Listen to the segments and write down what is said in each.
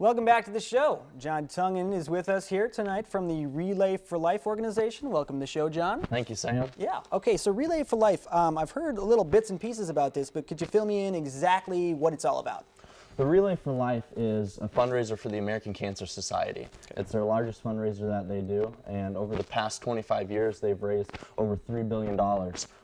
Welcome back to the show. John Tungen is with us here tonight from the Relay for Life organization. Welcome to the show, John. Thank you, Sam. Yeah, okay, so Relay for Life, I've heard little bits and pieces about this, but could you fill me in exactly what it's all about? The Relay for Life is a fundraiser for the American Cancer Society. It's their largest fundraiser that they do, and over the past 25 years, they've raised over $3 billion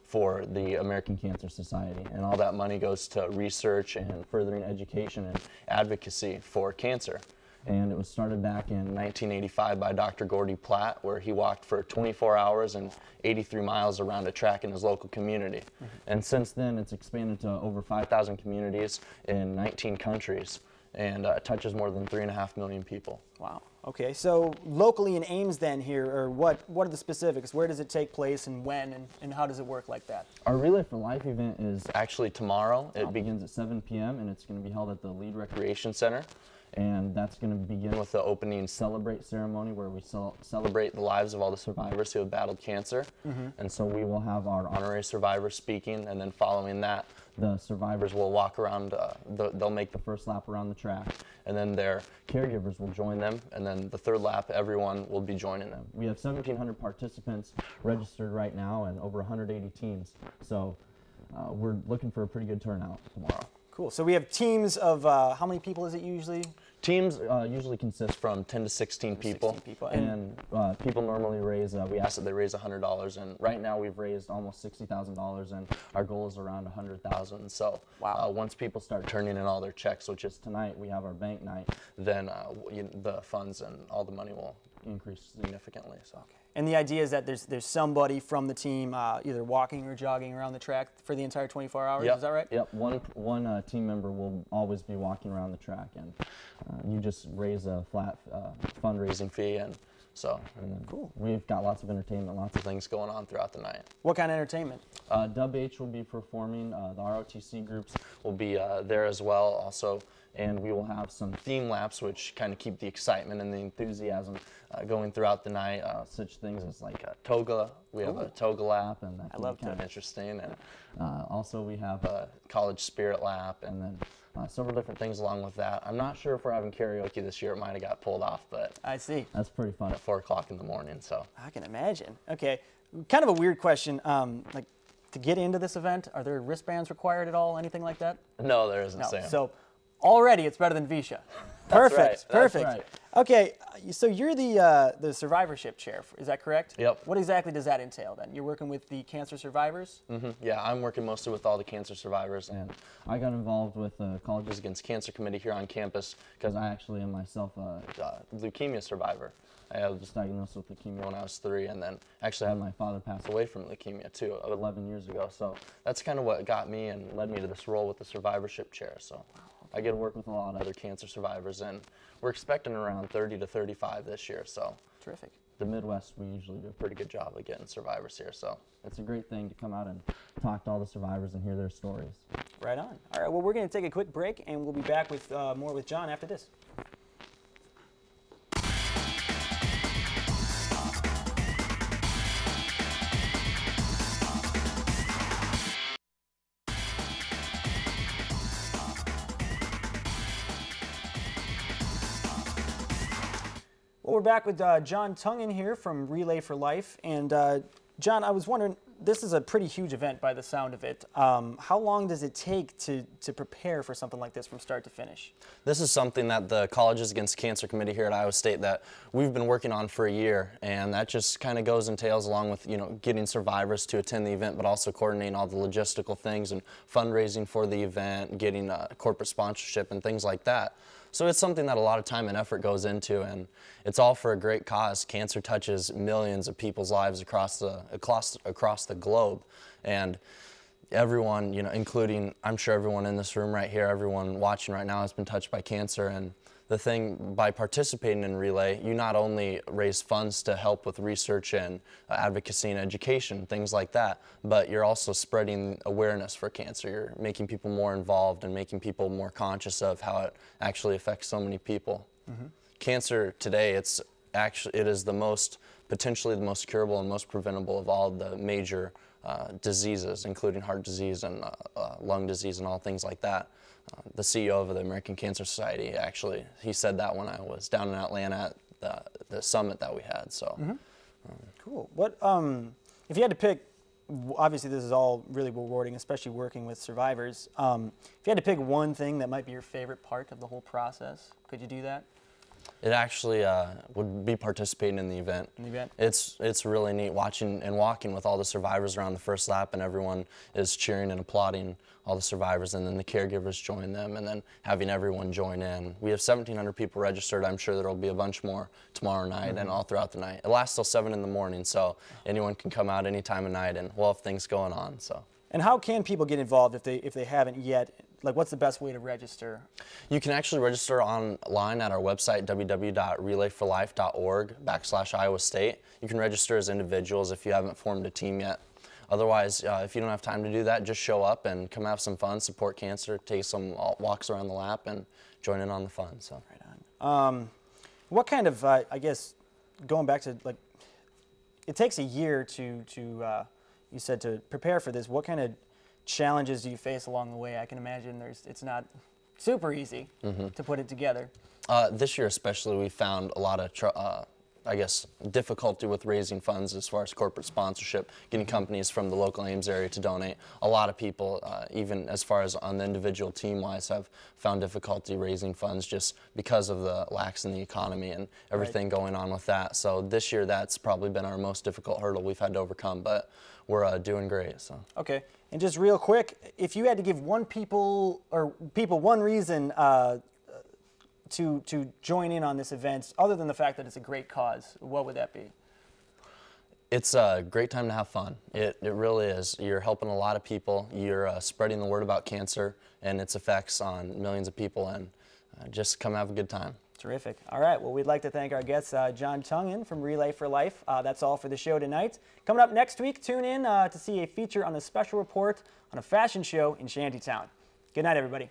for the American Cancer Society, and all that money goes to research and furthering education and advocacy for cancer. And it was started back in 1985 by Dr. Gordy Platt, where he walked for 24 hours and 83 miles around a track in his local community. And since then, it's expanded to over 5,000 communities in 19 countries and touches more than 3.5 million people. Wow. Okay, so locally in Ames then here, or what are the specifics? Where does it take place and when, and how does it work like that? Our Relay for Life event is actually tomorrow. It begins at 7 p.m. and it's going to be held at the Lead Recreation Center. And that's going to begin with the opening Celebrate ceremony, where we celebrate the lives of all the survivors who have battled cancer. And so we will have our honorary survivors speaking, and then following that, the survivors will walk around, they'll make the first lap around the track, and then their caregivers will join them, and then the third lap, everyone will be joining them. We have 1,700 participants registered right now and over 180 teams, so we're looking for a pretty good turnout tomorrow. Cool. So we have teams of, how many people is it usually? Teams usually consist from 10 to 16 people. 16 people. And people normally raise, we ask that they raise $100, and right now we've raised almost $60,000, and our goal is around $100,000. So wow. Once people start turning in all their checks, which is tonight, we have our bank night, then the funds and all the money will increase significantly. So. Okay. And the idea is that there's somebody from the team either walking or jogging around the track for the entire 24 hours, yep. Is that right? Yep, one team member will always be walking around the track, and you just raise a flat fundraising fee, and so cool. We've got lots of entertainment, lots of things going on throughout the night. What kind of entertainment? Dub H will be performing, the ROTC groups will be there as well also, and we will have some theme laps which kind of keep the excitement and the enthusiasm going throughout the night, such things as like a toga. We have a toga lap, and that can be kind of interesting, and also we have a college spirit lap, and then several different things along with that. I'm not sure if we're having karaoke this year. It might have got pulled off, but I see. That's pretty fun at 4 o'clock in the morning. So I can imagine. Okay, kind of a weird question. Like, to get into this event, are there wristbands required at all? Anything like that? No, there isn't. No. Sam. So already it's better than Visha. Perfect. That's right. Perfect. That's right. Okay, so you're the survivorship chair. Is that correct? Yep. What exactly does that entail then? You're working with the cancer survivors? Yeah, I'm working mostly with all the cancer survivors, and I got involved with the Colleges Against Cancer Committee here on campus because I actually am myself a leukemia survivor. I was diagnosed with leukemia when I was 3, and then actually had my father pass away from leukemia too 11 years ago. So that's kind of what got me and led me to this role with the survivorship chair. So I get to work with a lot of other cancer survivors, and we're expecting around 30 to 35 this year. So terrific. The Midwest, we usually do a pretty good job of getting survivors here. So it's a great thing to come out and talk to all the survivors and hear their stories. Right on. All right, well, we're going to take a quick break, and we'll be back with more with John after this. Well, we're back with John Tungen here from Relay for Life. And John, I was wondering, this is a pretty huge event by the sound of it. How long does it take to prepare for something like this from start to finish? This is something that the Colleges Against Cancer Committee here at Iowa State that we've been working on for a year, and that just kind of goes and tails along with, getting survivors to attend the event, but also coordinating all the logistical things and fundraising for the event, getting corporate sponsorship and things like that. So it's something that a lot of time and effort goes into, and it's all for a great cause. Cancer touches millions of people's lives across the globe, and everyone, including, I'm sure everyone in this room right here, everyone watching right now has been touched by cancer. And the thing, by participating in Relay, you not only raise funds to help with research and advocacy and education, things like that, but you're also spreading awareness for cancer. You're making people more involved and making people more conscious of how it actually affects so many people. Cancer today, it is potentially the most curable and most preventable of all the major diseases, including heart disease and lung disease and all things like that. The CEO of the American Cancer Society, actually, he said that when I was down in Atlanta at the summit that we had. So, cool. What if you had to pick? Obviously, this is all really rewarding, especially working with survivors. If you had to pick one thing that might be your favorite part of the whole process, could you do that? It actually would be participating in the event. In the event? It's really neat watching and walking with all the survivors around the first lap, and everyone is cheering and applauding all the survivors, and then the caregivers join them, and then having everyone join in. We have 1,700 people registered. I'm sure there will be a bunch more tomorrow night and all throughout the night. It lasts till 7 in the morning, so anyone can come out any time of night, and we'll have things going on. So. And how can people get involved if they haven't yet? Like, what's the best way to register? You can actually register online at our website, www.relayforlife.org/Iowa State. You can register as individuals if you haven't formed a team yet. Otherwise, if you don't have time to do that, just show up and come have some fun, support cancer, take some walks around the lap, and join in on the fun. So. Right on. What kind of, I guess, going back to, like, it takes a year to you said, to prepare for this. What kind of challenges do you face along the way? I can imagine it's not super easy to put it together. This year especially, we found a lot of, I guess, difficulty with raising funds as far as corporate sponsorship, getting companies from the local Ames area to donate. A lot of people, even as far as on the individual team-wise, have found difficulty raising funds just because of the lacks in the economy and everything going on with that. So this year, that's probably been our most difficult hurdle we've had to overcome, but we're doing great. So. Okay, and just real quick, if you had to give people one reason to join in on this event, other than the fact that it's a great cause, what would that be? It's a great time to have fun. It really is. You're helping a lot of people. You're spreading the word about cancer and its effects on millions of people, and just come have a good time. Terrific. All right, well, we'd like to thank our guest, John Tungen from Relay for Life. That's all for the show tonight. Coming up next week, tune in to see a feature on the special report on a fashion show in Shantytown. Good night, everybody.